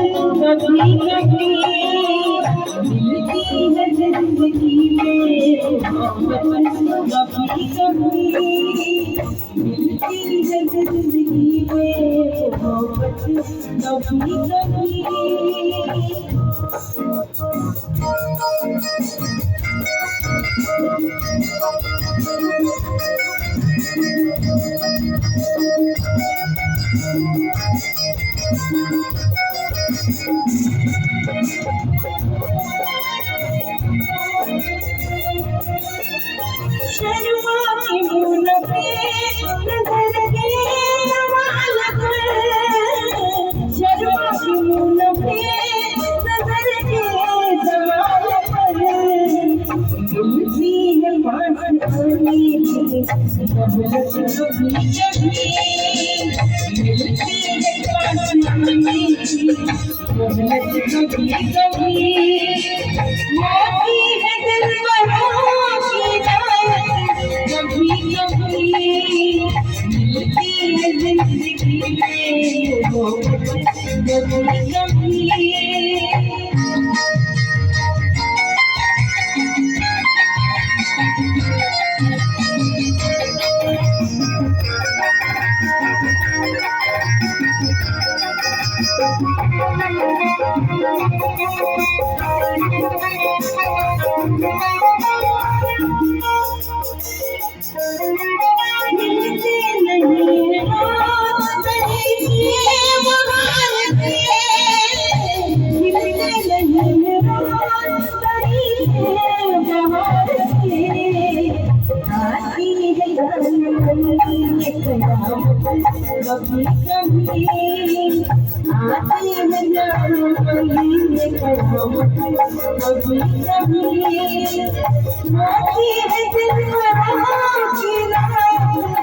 कभी कभी मिलती है जिंदगी में मोहब्बत कभी कभी मिलती है जिंदगी में मोहब्बत कभी कभी शर्मा के मुँह पे नजर के सवाल कर शर्मा के मुँह पे नजर के सवाल पर मिलती है पास होने की मोहब्बत कभी कभी मिलती है पास होने की मोहब्बत कभी कभी होती है दिलबरों की कभी कभी मिलती है जिंदगी में मोहब्बत कभी कभी मिलते नहीं कभी कभी आती है जान कभी कभी आती है दिलबरों की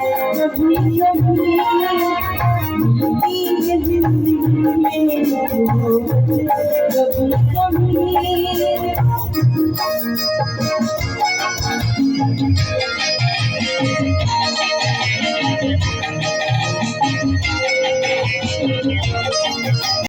कभी कभी मिलती है जिंदगी में कभी कभी